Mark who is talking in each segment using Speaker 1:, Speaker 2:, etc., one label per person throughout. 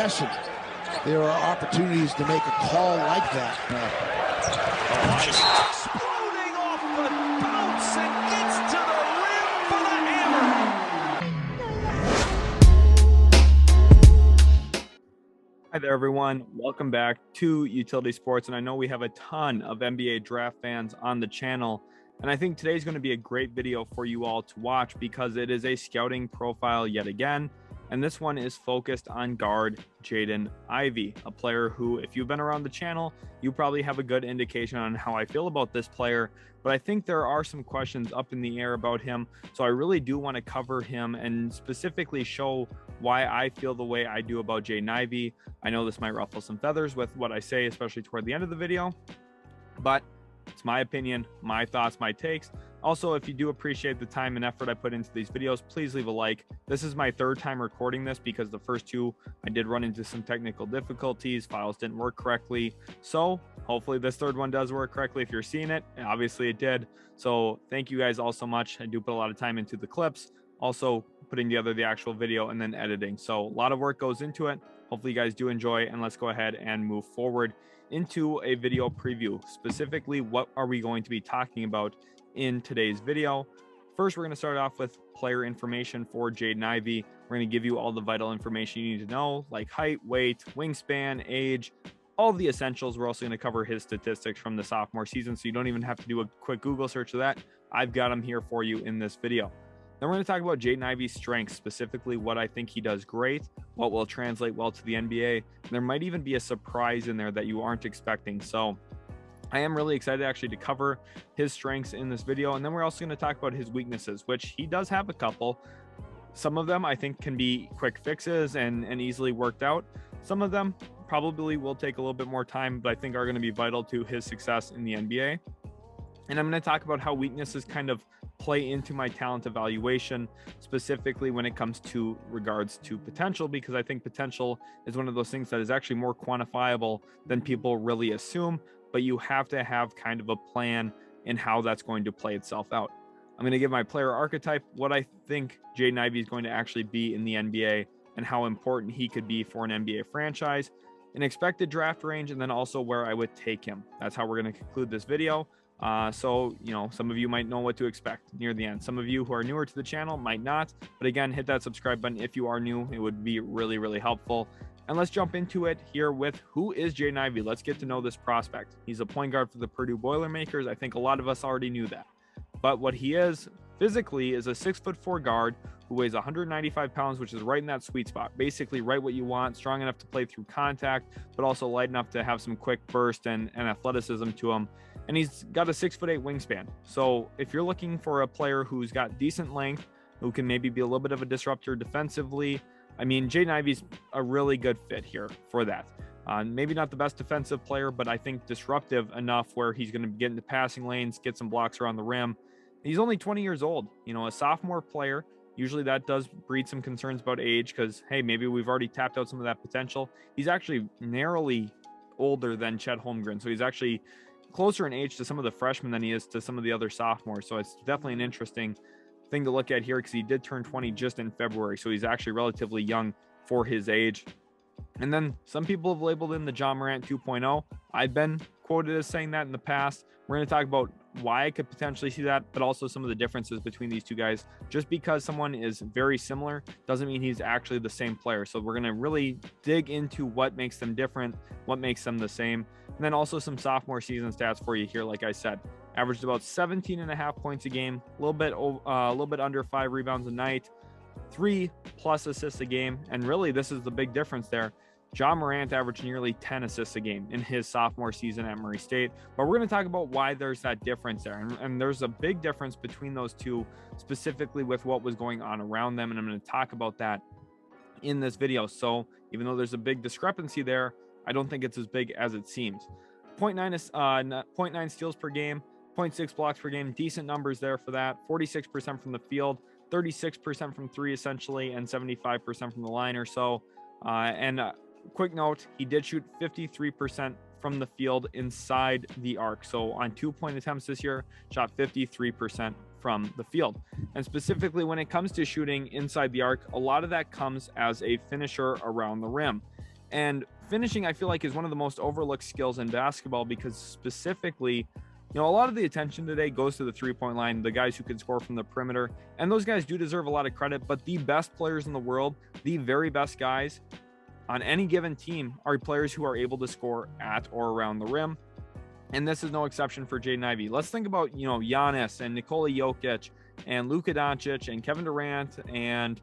Speaker 1: there are opportunities to make a call like that.
Speaker 2: Exploding off the bounce and gets to the rim for the hammer.
Speaker 3: Hi there, everyone. Welcome back to Utility Sports. And I know we have a ton of NBA draft fans on the channel. And I think today's going to be a great video for you all to watch because it is a scouting profile yet again. And this one is focused on guard Jaden Ivey, a player who, if you've been around the channel, you probably have a good indication on how I feel about this player. But I think there are some questions up in the air about him. So I really do want to cover him and specifically show why I feel the way I do about Jaden Ivey. I know this might ruffle some feathers with what I say, especially toward the end of the video, but it's my opinion, my thoughts, my takes. Also, if you do appreciate the time and effort I put into these videos, please leave a like. This is my third time recording this because the first two I did run into some technical difficulties. Files didn't work correctly. So hopefully this third one does work correctly if you're seeing it. And obviously it did. So thank you guys all so much. I do put a lot of time into the clips, also putting together the actual video and then editing. So a lot of work goes into it. Hopefully you guys do enjoy, and let's go ahead and move forward into a video preview. Specifically, what are we going to be talking about in today's video? First, we're going to start off with player information for Jaden Ivey. We're going to give you all the vital information you need to know, like height, weight, wingspan, age, all the essentials. We're also going to cover his statistics from the sophomore season, so you don't even have to do a quick Google search of that. I've got them here for you in this video. Then we're going to talk about Jaden Ivey's strengths, specifically what I think he does great, what will translate well to the NBA. And there might even be a surprise in there that you aren't expecting. So I am really excited actually to cover his strengths in this video. And then we're also going to talk about his weaknesses, which he does have a couple. Some of them I think can be quick fixes and easily worked out. Some of them probably will take a little bit more time, but I think are going to be vital to his success in the NBA. And I'm going to talk about how weaknesses kind of play into my talent evaluation, specifically when it comes to regards to potential, because I think potential is one of those things that is actually more quantifiable than people really assume, but you have to have kind of a plan in how that's going to play itself out. I'm going to give my player archetype, what I think Jaden Ivey is going to actually be in the NBA and how important he could be for an NBA franchise, an expected draft range, and then also where I would take him. That's how we're going to conclude this video. So, you know, some of you might know what to expect near the end. Some of you who are newer to the channel might not, but again, hit that subscribe button if you are new. It would be really, really helpful. And let's jump into it here with who is Jaden Ivey. Let's get to know this prospect. He's a point guard for the Purdue Boilermakers. I think a lot of us already knew that. But what he is physically is a 6'4" guard who weighs 195 pounds, which is right in that sweet spot. Basically right what you want, strong enough to play through contact, but also light enough to have some quick burst and athleticism to him. And he's got a 6'8" wingspan. So if you're looking for a player who's got decent length, who can maybe be a little bit of a disruptor defensively, I mean, Jaden Ivey's a really good fit here for that. Maybe not the best defensive player, but I think disruptive enough where he's going to get into passing lanes, get some blocks around the rim. He's only 20 years old, you know, a sophomore player. Usually that does breed some concerns about age because, hey, maybe we've already tapped out some of that potential. He's actually narrowly older than Chet Holmgren. So he's actually closer in age to some of the freshmen than he is to some of the other sophomores. So it's definitely an interesting thing to look at here because he did turn 20 just in February. So he's actually relatively young for his age. And then some people have labeled him the John Morant 2.0. I've been quoted as saying that in the past. We're going to talk about why I could potentially see that, but also some of the differences between these two guys. Just because someone is very similar doesn't mean he's actually the same player. So we're going to really dig into what makes them different, what makes them the same. And then also some sophomore season stats for you here. Like I said, averaged about 17.5 points a game, a little bit under 5 rebounds a night, 3+ assists a game. And really, this is the big difference there. John Morant averaged nearly 10 assists a game in his sophomore season at Murray State. But we're going to talk about why there's that difference there. And there's a big difference between those two, specifically with what was going on around them. And I'm going to talk about that in this video. So even though there's a big discrepancy there, I don't think it's as big as it seems. 0.9 steals per game, 0.6 blocks per game, decent numbers there for that. 46% from the field, 36% from three essentially, and 75% from the line or so. Quick note, he did shoot 53% from the field inside the arc. So on 2-point attempts this year, shot 53% from the field. And specifically when it comes to shooting inside the arc, a lot of that comes as a finisher around the rim. And finishing, I feel like, is one of the most overlooked skills in basketball, because specifically, a lot of the attention today goes to the three-point line, the guys who can score from the perimeter, and those guys do deserve a lot of credit. But the best players in the world, the very best guys on any given team, are players who are able to score at or around the rim. And this is no exception for Jaden Ivey. Let's think about, Giannis and Nikola Jokic and Luka Doncic and Kevin Durant, and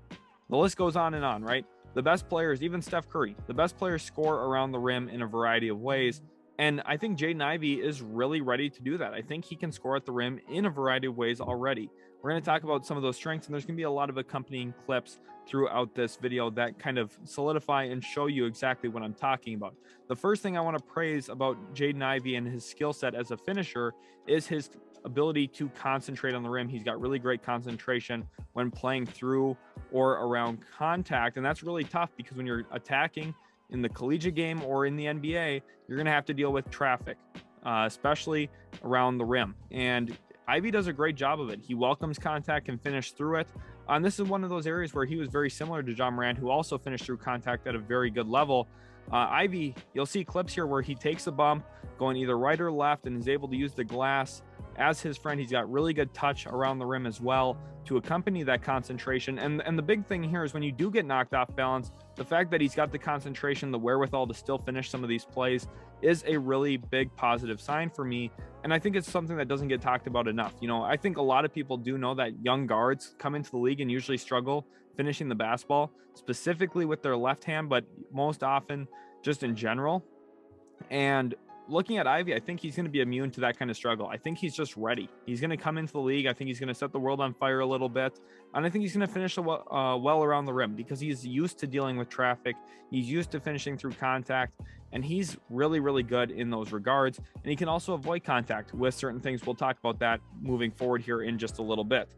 Speaker 3: the list goes on and on, right? The best players, even Steph Curry, the best players score around the rim in a variety of ways. And I think Jaden Ivey is really ready to do that. I think he can score at the rim in a variety of ways already. We're going to talk about some of those strengths, and there's going to be a lot of accompanying clips throughout this video that kind of solidify and show you exactly what I'm talking about. The first thing I want to praise about Jaden Ivey and his skill set as a finisher is his ability to concentrate on the rim. He's got really great concentration when playing through or around contact, and that's really tough because when you're attacking in the collegiate game or in the NBA, you're going to have to deal with traffic, especially around the rim. And Ivey does a great job of it. He welcomes contact and finish through it. And this is one of those areas where he was very similar to John Morant, who also finished through contact at a very good level. Ivey, you'll see clips here where he takes a bump going either right or left and is able to use the glass as his friend. He's got really good touch around the rim as well to accompany that concentration. And the big thing here is when you do get knocked off balance, the fact that he's got the concentration, the wherewithal to still finish some of these plays is a really big positive sign for me. And I think it's something that doesn't get talked about enough. I think a lot of people do know that young guards come into the league and usually struggle finishing the basketball, specifically with their left hand, but most often just in general. And looking at Ivey, I think he's going to be immune to that kind of struggle. I think he's just ready. He's going to come into the league. I think he's going to set the world on fire a little bit. And I think he's going to finish well around the rim because he's used to dealing with traffic. He's used to finishing through contact. And he's really, really good in those regards. And he can also avoid contact with certain things. We'll talk about that moving forward here in just a little bit.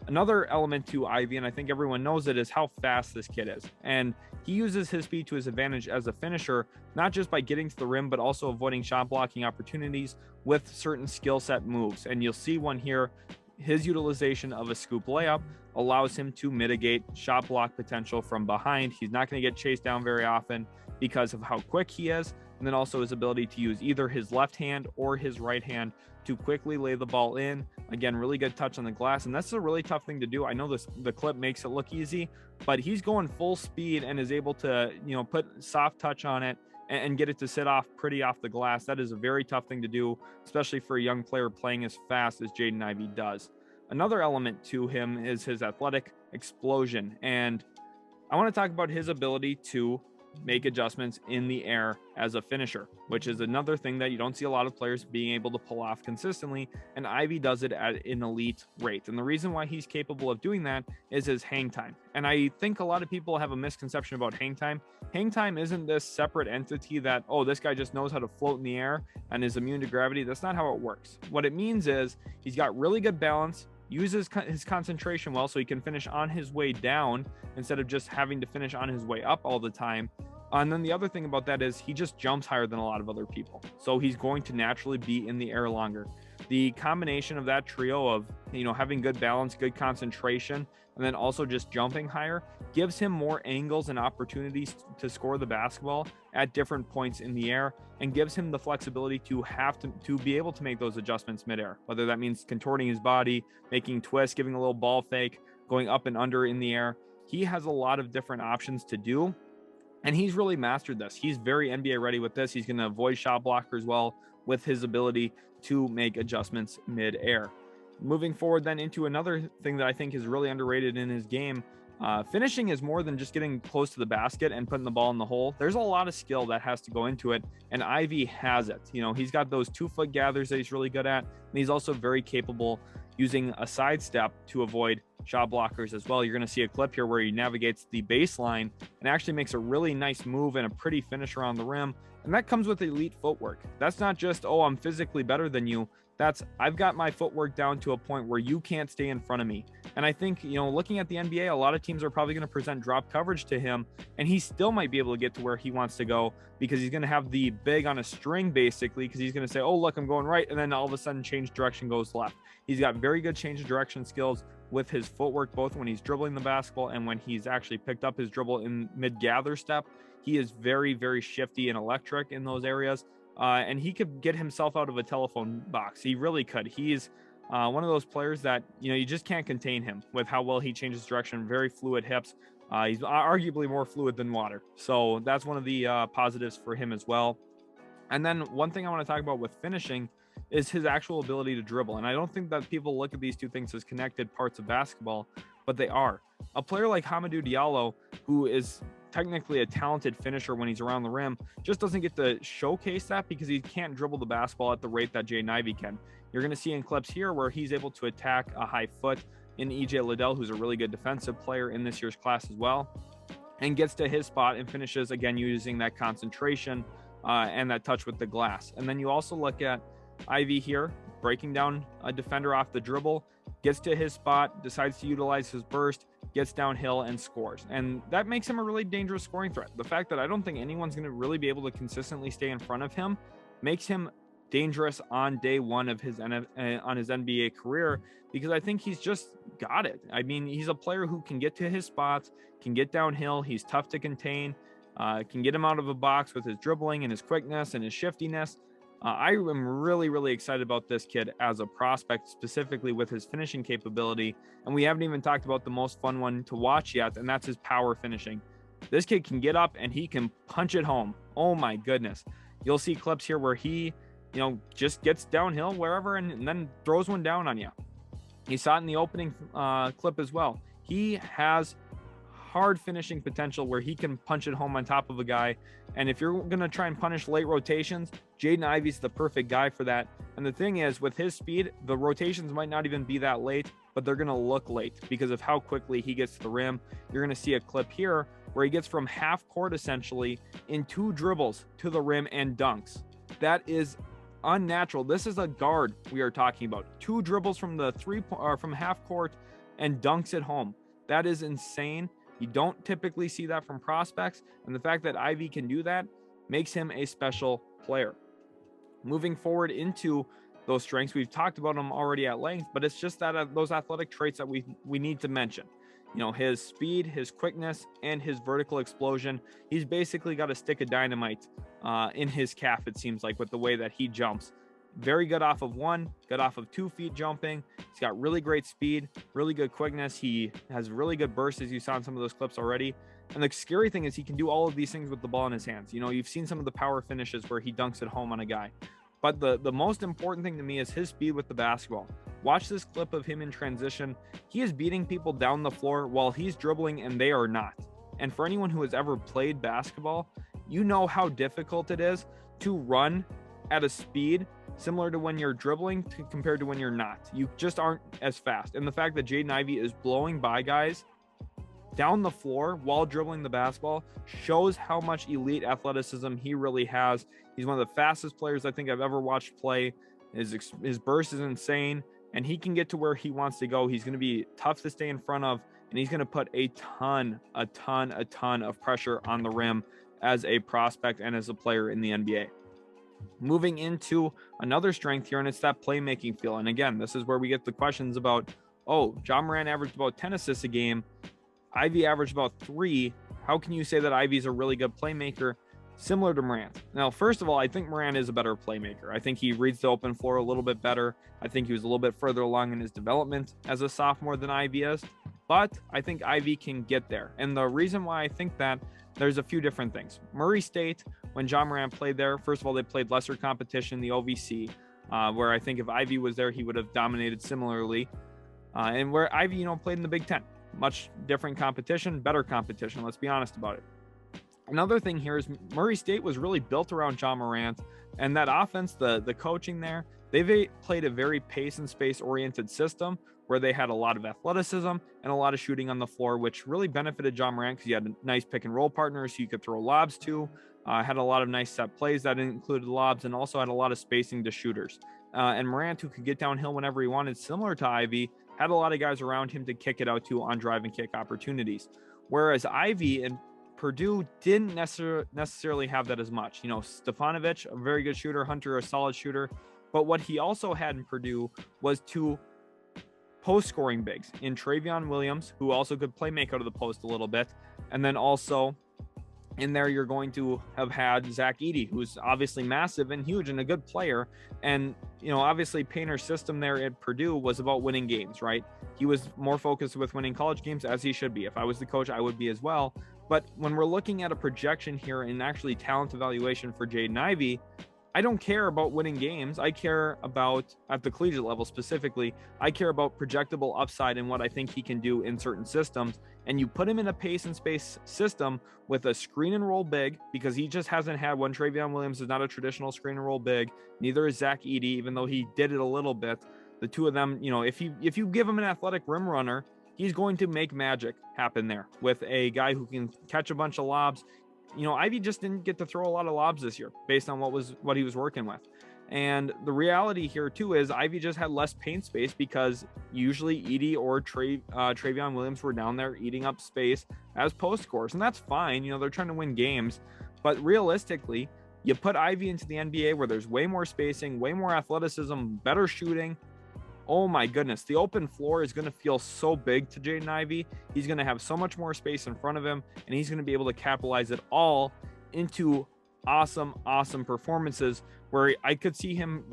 Speaker 3: Another element to Ivey, and I think everyone knows it, is how fast this kid is. And he uses his speed to his advantage as a finisher, not just by getting to the rim, but also avoiding shot blocking opportunities with certain skill set moves. And you'll see one here. His utilization of a scoop layup allows him to mitigate shot block potential from behind. He's not going to get chased down very often because of how quick he is. And then also his ability to use either his left hand or his right hand to quickly lay the ball in. Again, really good touch on the glass. And that's a really tough thing to do. I know the clip makes it look easy, but he's going full speed and is able to, put soft touch on it and get it to sit off pretty off the glass. That is a very tough thing to do, especially for a young player playing as fast as Jaden Ivey does. Another element to him is his athletic explosion. And I want to talk about his ability to make adjustments in the air as a finisher, which is another thing that you don't see a lot of players being able to pull off consistently, and Ivey does it at an elite rate. And the reason why he's capable of doing that is his hang time. And I think a lot of people have a misconception about hang time. Hang time isn't this separate entity that, oh, this guy just knows how to float in the air and is immune to gravity. That's not how it works. What it means is he's got really good balance, uses his concentration well, so he can finish on his way down instead of just having to finish on his way up all the time. And then the other thing about that is he just jumps higher than a lot of other people. So he's going to naturally be in the air longer. The combination of that trio of, having good balance, good concentration, and then also just jumping higher gives him more angles and opportunities to score the basketball at different points in the air, and gives him the flexibility to be able to make those adjustments midair, whether that means contorting his body, making twists, giving a little ball fake, going up and under in the air. He has a lot of different options to do, and he's really mastered this. He's very NBA ready with this. He's going to avoid shot blockers well with his ability to make adjustments mid-air. Moving forward then into another thing that I think is really underrated in his game, finishing is more than just getting close to the basket and putting the ball in the hole. There's a lot of skill that has to go into it, and Ivey has it. He's got those 2-foot gathers that he's really good at, and he's also very capable using a sidestep to avoid shot blockers as well. You're going to see a clip here where he navigates the baseline and actually makes a really nice move and a pretty finish around the rim. And that comes with elite footwork. That's not just, oh, I'm physically better than you. That's, I've got my footwork down to a point where you can't stay in front of me. And I think, looking at the NBA, a lot of teams are probably going to present drop coverage to him, and he still might be able to get to where he wants to go because he's going to have the big on a string, basically, because he's going to say, oh, look, I'm going right. And then all of a sudden change direction, goes left. He's got very good change of direction skills with his footwork, both when he's dribbling the basketball and when he's actually picked up his dribble in mid-gather step. He is very, very shifty and electric in those areas. And he could get himself out of a telephone box. He really could. He's one of those players that, you just can't contain him with how well he changes direction. Very fluid hips. He's arguably more fluid than water. So that's one of the positives for him as well. And then one thing I want to talk about with finishing is his actual ability to dribble. And I don't think that people look at these two things as connected parts of basketball, but they are. A player like Hamidou Diallo, who is technically a talented finisher when he's around the rim, just doesn't get to showcase that because he can't dribble the basketball at the rate that Jaden Ivey can. You're going to see in clips here where he's able to attack a high foot in EJ Liddell, who's a really good defensive player in this year's class as well, and gets to his spot and finishes again using that concentration and that touch with the glass. And then you also look at Ivey here, breaking down a defender off the dribble, gets to his spot, decides to utilize his burst, gets downhill and scores. And that makes him a really dangerous scoring threat. The fact that I don't think anyone's going to really be able to consistently stay in front of him makes him dangerous on day one of his on his NBA career, because I think he's just got it. I mean, he's a player who can get to his spots, can get downhill. He's tough to contain, can get him out of a box with his dribbling and his quickness and his shiftiness. I am really, really excited about this kid as a prospect, specifically with his finishing capability. And we haven't even talked about the most fun one to watch yet, and that's his power finishing. This kid can get up and he can punch it home. Oh my goodness. You'll see clips here where he, just gets downhill wherever and then throws one down on you. You saw it in the opening clip as well. He has hard finishing potential where he can punch it home on top of a guy. And if you're going to try and punish late rotations, Jaden Ivey's the perfect guy for that. And the thing is, with his speed, the rotations might not even be that late, but they're going to look late because of how quickly he gets to the rim. You're going to see a clip here where he gets from half court essentially in 2 dribbles to the rim and dunks. That is unnatural. This is a guard we are talking about. 2 dribbles from the from half court and dunks it home. That is insane. You don't typically see that from prospects, and the fact that Ivey can do that makes him a special player. Moving forward into those strengths, we've talked about them already at length, but it's just that those athletic traits that we need to mention. His speed, his quickness, and his vertical explosion. He's basically got a stick of dynamite in his calf, it seems like, with the way that he jumps. Very good off of 1, good off of 2 feet jumping. He's got really great speed, really good quickness. He has really good bursts, as you saw in some of those clips already. And the scary thing is he can do all of these things with the ball in his hands. You've seen some of the power finishes where he dunks it home on a guy. But the most important thing to me is his speed with the basketball. Watch this clip of him in transition. He is beating people down the floor while he's dribbling and they are not. And for anyone who has ever played basketball, you know how difficult it is to run at a speed similar to when you're dribbling compared to when you're not. You just aren't as fast. And the fact that Jaden Ivey is blowing by guys down the floor while dribbling the basketball shows how much elite athleticism he really has. He's one of the fastest players I think I've ever watched play. His burst is insane, and he can get to where he wants to go. He's going to be tough to stay in front of, and he's going to put a ton of pressure on the rim as a prospect and as a player in the NBA. Moving into another strength here, and it's that playmaking feel. And again, this is where we get the questions about, Ja Morant averaged about 10 assists a game. Ivey averaged about 3. How can you say that Ivey's a really good playmaker similar to Morant? Now, first of all, I think Morant is a better playmaker. I think he reads the open floor a little bit better. I think he was a little bit further along in his development as a sophomore than Ivey is. But I think Ivey can get there. And the reason why I think that, there's a few different things. Murray State, when Ja Morant played there, first of all, they played lesser competition, the OVC, where I think if Ivey was there, he would have dominated similarly. And where Ivey, played in the Big Ten. Much different competition, better competition. Let's be honest about it. Another thing here is Murray State was really built around Ja Morant, and that offense, the coaching there, they've played a very pace and space oriented system where they had a lot of athleticism and a lot of shooting on the floor, which really benefited Ja Morant because he had nice pick and roll partners who you could throw lobs to, had a lot of nice set plays that included lobs, and also had a lot of spacing to shooters. And Morant, who could get downhill whenever he wanted, similar to Ivey, had a lot of guys around him to kick it out to on drive and kick opportunities. Whereas Ivey and Purdue didn't necessarily have that as much. Stefanovic, a very good shooter, Hunter, a solid shooter. But what he also had in Purdue was 2 post-scoring bigs in Travion Williams, who also could play make out of the post a little bit, and then also In there, you're going to have had Zach Edey, who's obviously massive and huge and a good player. And, obviously Painter's system there at Purdue was about winning games, right? He was more focused with winning college games, as he should be. If I was the coach, I would be as well. But when we're looking at a projection here and actually talent evaluation for Jaden Ivey, I don't care about winning games. I care about, at the collegiate level specifically, I care about projectable upside and what I think he can do in certain systems. And you put him in a pace and space system with a screen and roll big, because he just hasn't had one. Travion Williams is not a traditional screen and roll big. Neither is Zach Edey, even though he did it a little bit. The two of them, if you give him an athletic rim runner, he's going to make magic happen there with a guy who can catch a bunch of lobs. Ivey just didn't get to throw a lot of lobs this year based on what he was working with. And the reality here too is Ivey just had less paint space, because usually Edey or Travion Williams were down there eating up space as post scorers. And that's fine. They're trying to win games. But realistically, you put Ivey into the NBA where there's way more spacing, way more athleticism, better shooting. Oh my goodness, the open floor is going to feel so big to Jaden Ivey. He's going to have so much more space in front of him, and he's going to be able to capitalize it all into awesome performances where I could see him,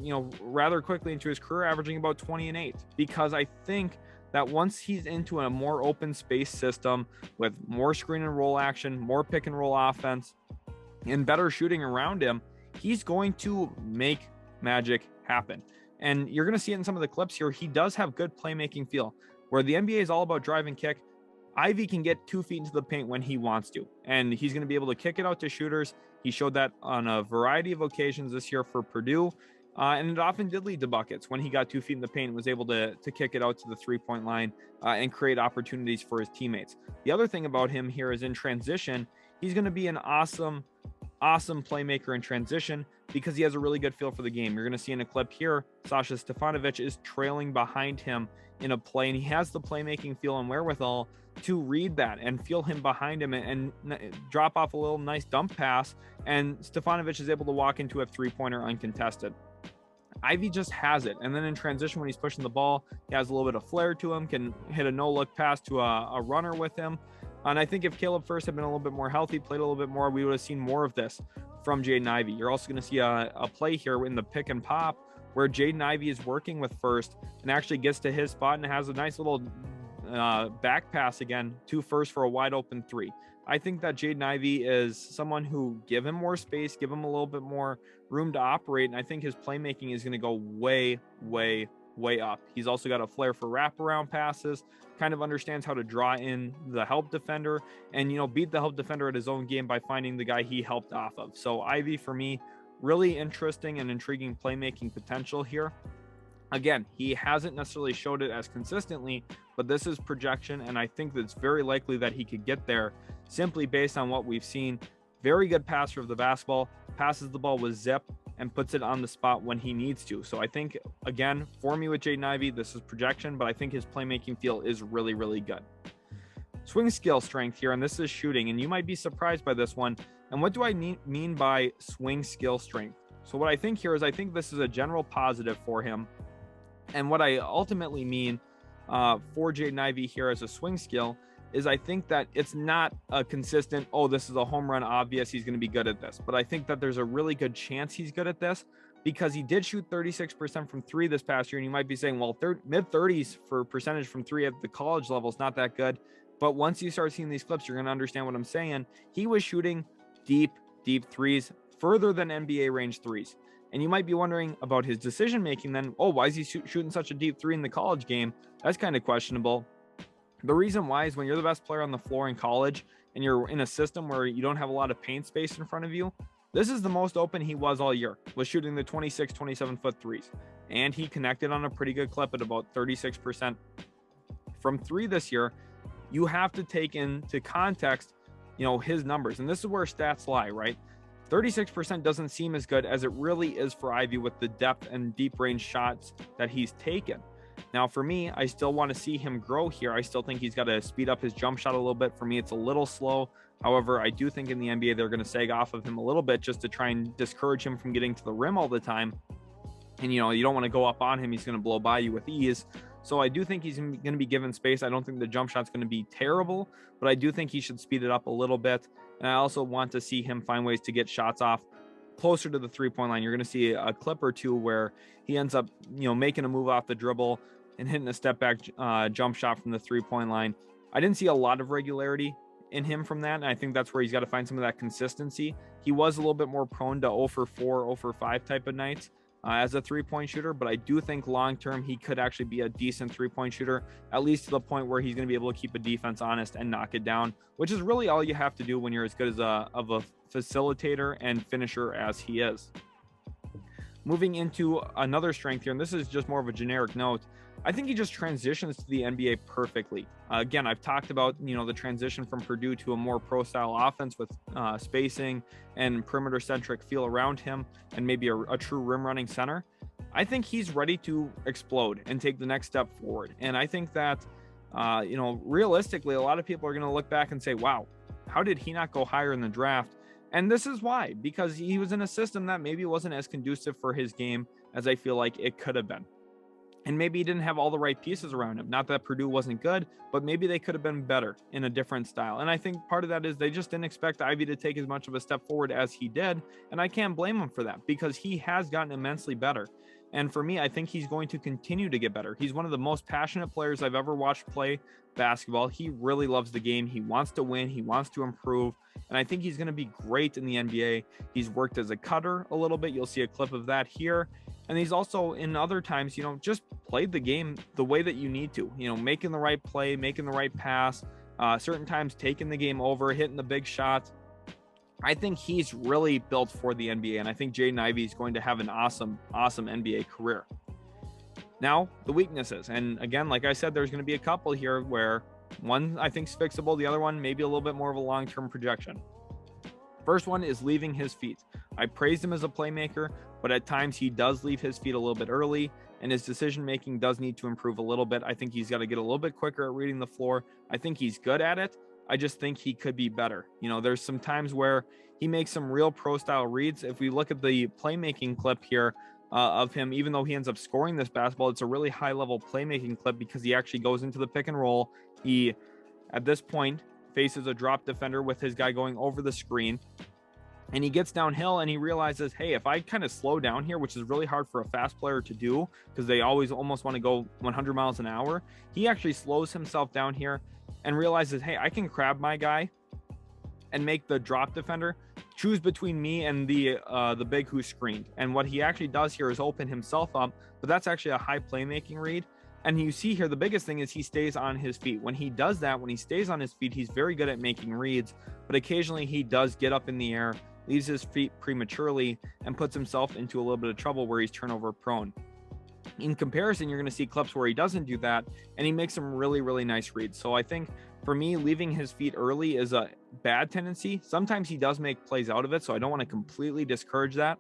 Speaker 3: rather quickly into his career averaging about 20 and 8, because I think that once he's into a more open space system with more screen and roll action, more pick and roll offense, and better shooting around him, he's going to make magic happen. And you're going to see it in some of the clips here. He does have good playmaking feel, where the NBA is all about drive and kick. Ivey can get 2 feet into the paint when he wants to, and he's going to be able to kick it out to shooters. He showed that on a variety of occasions this year for Purdue, and it often did lead to buckets when he got 2 feet in the paint and was able to kick it out to the 3-point line and create opportunities for his teammates. The other thing about him here is in transition, he's going to be an awesome playmaker in transition, because he has a really good feel for the game. You're going to see in a clip here, Sasha Stefanovic is trailing behind him in a play, and he has the playmaking feel and wherewithal to read that and feel him behind him and drop off a little nice dump pass, and Stefanovic is able to walk into a 3-pointer uncontested. Ivey just has it. And then in transition, when he's pushing the ball, he has a little bit of flair to him, can hit a no-look pass to a runner with him. And I think if Caleb Furst had been a little bit more healthy, played a little bit more, we would have seen more of this from Jaden Ivey. You're also going to see a play here in the pick and pop where Jaden Ivey is working with Furst and actually gets to his spot and has a nice little back pass again to Furst for a wide open 3. I think that Jaden Ivey is someone who, give him more space, give him a little bit more room to operate, and I think his playmaking is going to go way up. He's also got a flair for wraparound passes, kind of understands how to draw in the help defender and, beat the help defender at his own game by finding the guy he helped off of. So Ivey, for me, really interesting and intriguing playmaking potential here. Again, he hasn't necessarily showed it as consistently, but this is projection, and I think that it's very likely that he could get there simply based on what we've seen. Very good passer of the basketball, passes the ball with zip, and puts it on the spot when he needs to. So I think, again, for me with Jaden Ivey, this is projection, but I think his playmaking feel is really good. Swing skill strength here, and this is shooting, and you might be surprised by this one. And what do I mean by swing skill strength? So what I think here is I think this is a general positive for him. And what I ultimately mean for Jaden Ivey here as a swing skill is I think that it's not a consistent, oh, this is a home run obvious, he's going to be good at this. But I think that there's a really good chance he's good at this, because he did shoot 36% from 3 this past year. And you might be saying, well, mid-30s for percentage from 3 at the college level is not that good. But once you start seeing these clips, you're going to understand what I'm saying. He was shooting deep threes, further than NBA range threes. And you might be wondering about his decision making then. Oh, why is he shooting such a deep 3 in the college game? That's kind of questionable. The reason why is when you're the best player on the floor in college and you're in a system where you don't have a lot of paint space in front of you, this is the most open he was all year, was shooting the 26, 27-foot threes. And he connected on a pretty good clip at about 36% from 3 this year. You have to take into context, his numbers. And this is where stats lie, right? 36% doesn't seem as good as it really is for Ivey with the depth and deep range shots that he's taken. Now, for me, I still want to see him grow here. I still think he's got to speed up his jump shot a little bit. For me, it's a little slow. However, I do think in the NBA, they're going to sag off of him a little bit just to try and discourage him from getting to the rim all the time. And, you don't want to go up on him. He's going to blow by you with ease. So I do think he's going to be given space. I don't think the jump shot's going to be terrible, but I do think he should speed it up a little bit. And I also want to see him find ways to get shots off closer to the 3-point line. You're going to see a clip or two where he ends up, making a move off the dribble and hitting a step back jump shot from the 3-point line. I didn't see a lot of regularity in him from that, and I think that's where he's got to find some of that consistency. He was a little bit more prone to 0 for 4, 0 for 5 type of nights as a 3-point shooter, but I do think long term he could actually be a decent 3-point shooter, at least to the point where he's going to be able to keep a defense honest and knock it down, which is really all you have to do when you're as good as a facilitator and finisher as he is. Moving into another strength here, and this is just more of a generic note, I think he just transitions to the NBA perfectly. Again, I've talked about, the transition from Purdue to a more pro-style offense with spacing and perimeter-centric feel around him and maybe a true rim-running center. I think he's ready to explode and take the next step forward. And I think that, realistically, a lot of people are going to look back and say, wow, how did he not go higher in the draft? And this is why, because he was in a system that maybe wasn't as conducive for his game as I feel like it could have been. And maybe he didn't have all the right pieces around him. Not that Purdue wasn't good, but maybe they could have been better in a different style. And I think part of that is they just didn't expect Ivey to take as much of a step forward as he did. And I can't blame him for that because he has gotten immensely better. And for me, I think he's going to continue to get better. He's one of the most passionate players I've ever watched play basketball. He really loves the game. He wants to win. He wants to improve. And I think he's going to be great in the NBA. He's worked as a cutter a little bit. You'll see a clip of that here. And he's also in other times, just played the game the way that you need to, making the right play, making the right pass, certain times taking the game over, hitting the big shots. I think he's really built for the NBA. And I think Jaden Ivey is going to have an awesome NBA career. Now, the weaknesses. And again, like I said, there's going to be a couple here where one I think is fixable. The other one, maybe a little bit more of a long-term projection. First one is leaving his feet. I praised him as a playmaker, but at times he does leave his feet a little bit early, and his decision-making does need to improve a little bit. I think he's got to get a little bit quicker at reading the floor. I think he's good at it. I just think he could be better. There's some times where he makes some real pro-style reads. If we look at the playmaking clip here of him, even though he ends up scoring this basketball, it's a really high-level playmaking clip because he actually goes into the pick and roll. He, at this point, faces a drop defender with his guy going over the screen. And he gets downhill and he realizes, hey, if I kind of slow down here, which is really hard for a fast player to do because they always almost want to go 100 miles an hour, he actually slows himself down here and realizes, hey, I can grab my guy and make the drop defender choose between me and the big who's screened. And what he actually does here is open himself up, but that's actually a high playmaking read. And you see here, the biggest thing is he stays on his feet. When he does that, when he stays on his feet, he's very good at making reads, but occasionally he does get up in the air, leaves his feet prematurely, and puts himself into a little bit of trouble where he's turnover prone. In comparison, you're going to see clips where he doesn't do that, and he makes some really, really nice reads. So I think for me, leaving his feet early is a bad tendency. Sometimes he does make plays out of it, so I don't want to completely discourage that,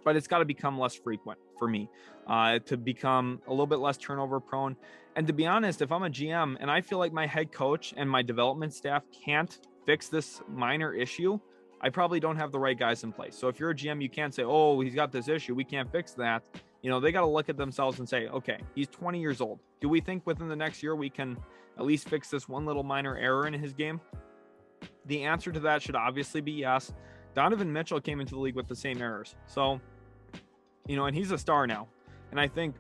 Speaker 3: but it's got to become less frequent for me to become a little bit less turnover prone. And to be honest, if I'm a GM and I feel like my head coach and my development staff can't fix this minor issue, I probably don't have the right guys in place. So if you're a GM, you can't say, oh, he's got this issue, we can't fix that. They got to look at themselves and say, okay, he's 20 years old. Do we think within the next year we can at least fix this one little minor error in his game? The answer to that should obviously be yes. Donovan Mitchell came into the league with the same errors. So, and he's a star now. And I think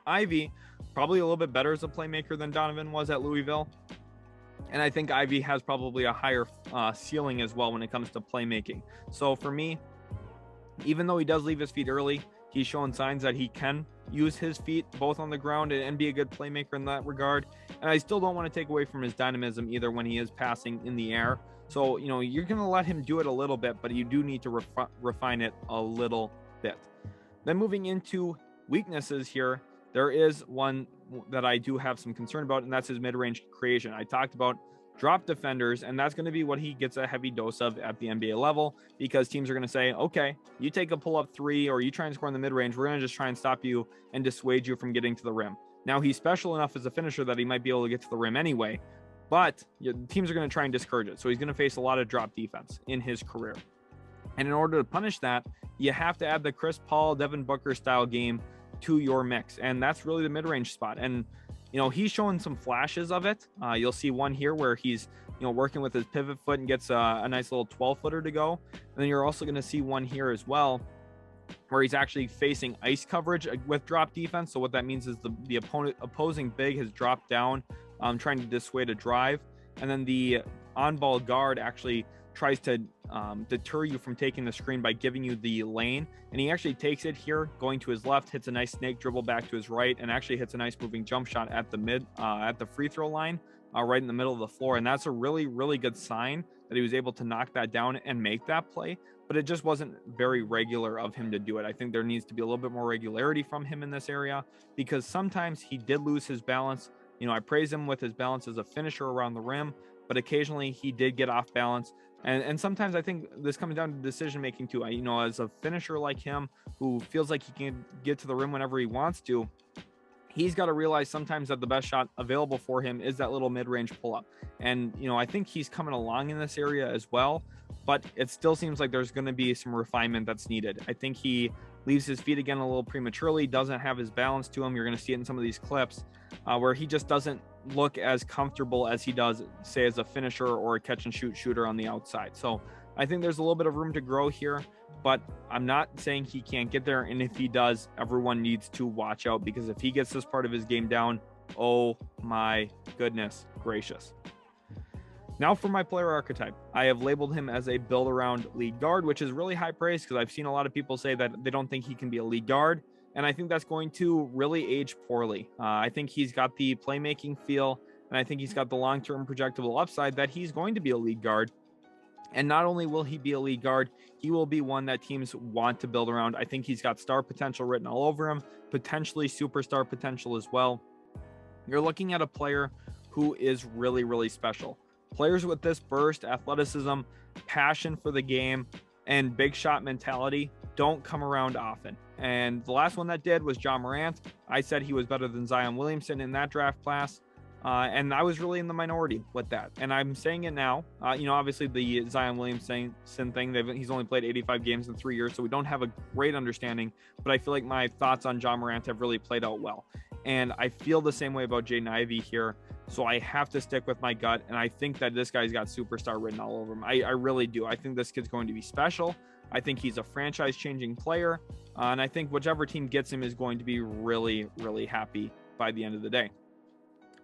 Speaker 3: Ivey probably a little bit better as a playmaker than Donovan was at Louisville. And I think Ivey has probably a higher ceiling as well when it comes to playmaking. So for me, even though he does leave his feet early, he's shown signs that he can use his feet both on the ground and be a good playmaker in that regard. And I still don't want to take away from his dynamism either when he is passing in the air. So, you're going to let him do it a little bit, but you do need to refine it a little bit. Then moving into weaknesses here, there is one that I do have some concern about, and that's his mid-range creation. I talked about drop defenders, and that's going to be what he gets a heavy dose of at the NBA level, because teams are going to say, okay, you take a pull-up three or you try and score in the mid-range, we're going to just try and stop you and dissuade you from getting to the rim. Now, he's special enough as a finisher that he might be able to get to the rim anyway, but teams are going to try and discourage it. So he's going to face a lot of drop defense in his career. And in order to punish that, you have to add the Chris Paul, Devin Booker style game to your mix. And that's really the mid-range spot. And, you know, he's showing some flashes of it. You'll see one here where he's, you know, working with his pivot foot and gets a nice little 12-footer to go. And then you're also going to see one here as well where he's actually facing ice coverage with drop defense. So what that means is the opposing big has dropped down, trying to dissuade a drive. And then the on-ball guard actually tries to deter you from taking the screen by giving you the lane. And he actually takes it here, going to his left, hits a nice snake dribble back to his right, and actually hits a nice moving jump shot at the free throw line, right in the middle of the floor. And that's a really, really good sign that he was able to knock that down and make that play. But it just wasn't very regular of him to do it. I think there needs to be a little bit more regularity from him in this area, because sometimes he did lose his balance. You know, I praise him with his balance as a finisher around the rim, but occasionally he did get off balance. And sometimes I think this comes down to decision making too. You know, as a finisher like him who feels like he can get to the rim whenever he wants to, he's got to realize sometimes that the best shot available for him is that little mid-range pull-up. And, you know, I think he's coming along in this area as well, but it still seems like there's going to be some refinement that's needed. I think he leaves his feet again a little prematurely, doesn't have his balance to him. You're going to see it in some of these clips where he just doesn't look as comfortable as he does, say, as a finisher or a catch and shoot shooter on the outside. So I think there's a little bit of room to grow here, but I'm not saying he can't get there. And if he does, everyone needs to watch out, because if he gets this part of his game down, oh my goodness gracious. Now for my player archetype, I have labeled him as a build around lead guard, which is really high praise, because I've seen a lot of people say that they don't think he can be a lead guard. And I think that's going to really age poorly. I think he's got the playmaking feel, and I think he's got the long-term projectable upside that he's going to be a lead guard. And not only will he be a lead guard, he will be one that teams want to build around. I think he's got star potential written all over him, potentially superstar potential as well. You're looking at a player who is really, really special. Players with this burst, athleticism, passion for the game, and big shot mentality don't come around often. And the last one that did was Ja Morant. I said he was better than Zion Williamson in that draft class. And I was really in the minority with that. And I'm saying it now. You know, obviously the Zion Williamson thing, he's only played 85 games in 3 years, so we don't have a great understanding. But I feel like my thoughts on Ja Morant have really played out well. And I feel the same way about Jaden Ivey here. So I have to stick with my gut. And I think that this guy's got superstar written all over him. I really do. I think this kid's going to be special. I think he's a franchise-changing player. And I think whichever team gets him is going to be really, really happy by the end of the day.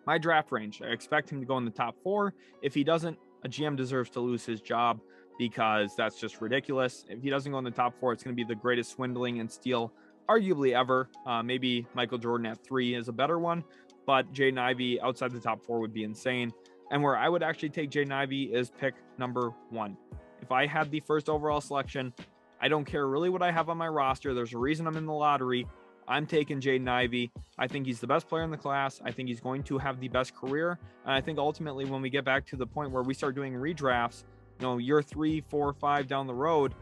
Speaker 3: My draft range, I expect him to go in the top 4. If he doesn't, a GM deserves to lose his job, because that's just ridiculous. If he doesn't go in the top 4, it's going to be the greatest swindling and steal arguably ever. Maybe Michael Jordan at 3 is a better one, but Jaden Ivey outside the top 4 would be insane. And where I would actually take Jaden Ivey is pick number 1. If I had the first overall selection, I don't care really what I have on my roster. There's a reason I'm in the lottery. I'm taking Jaden Ivey. I think he's the best player in the class. I think he's going to have the best career. And I think ultimately when we get back to the point where we start doing redrafts, you know, year 3, 4, 5 down the road,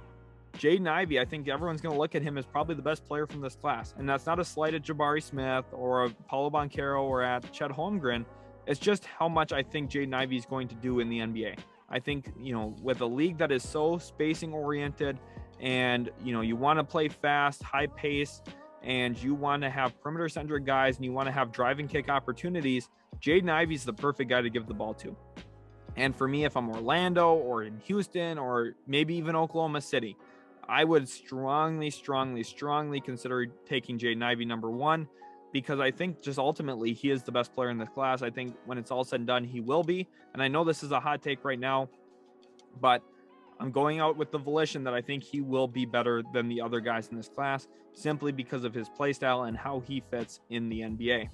Speaker 3: Jaden Ivey, I think everyone's going to look at him as probably the best player from this class. And that's not a slight at Jabari Smith or a Paolo Banchero or at Chet Holmgren. It's just how much I think Jaden Ivey is going to do in the NBA. I think, you know, with a league that is so spacing oriented and, you know, you want to play fast, high pace, and you want to have perimeter centric guys and you want to have drive and kick opportunities, Jaden Ivey is the perfect guy to give the ball to. And for me, if I'm Orlando or in Houston or maybe even Oklahoma City, I would strongly consider taking Jaden Ivey number 1, because I think just ultimately he is the best player in this class. I think when it's all said and done, he will be. And I know this is a hot take right now, but I'm going out with the volition that I think he will be better than the other guys in this class, simply because of his play style and how he fits in the NBA.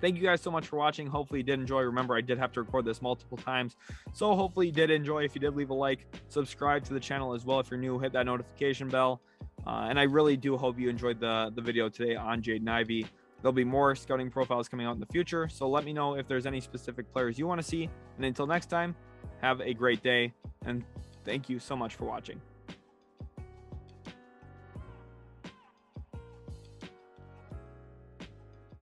Speaker 3: Thank you guys so much for watching. Hopefully you did enjoy. Remember, I did have to record this multiple times, so hopefully you did enjoy. If you did, leave a like, subscribe to the channel as well. If you're new, hit that notification bell. And I really do hope you enjoyed the video today on Jaden Ivey. There'll be more scouting profiles coming out in the future, so let me know if there's any specific players you want to see. And until next time, have a great day, and thank you so much for watching.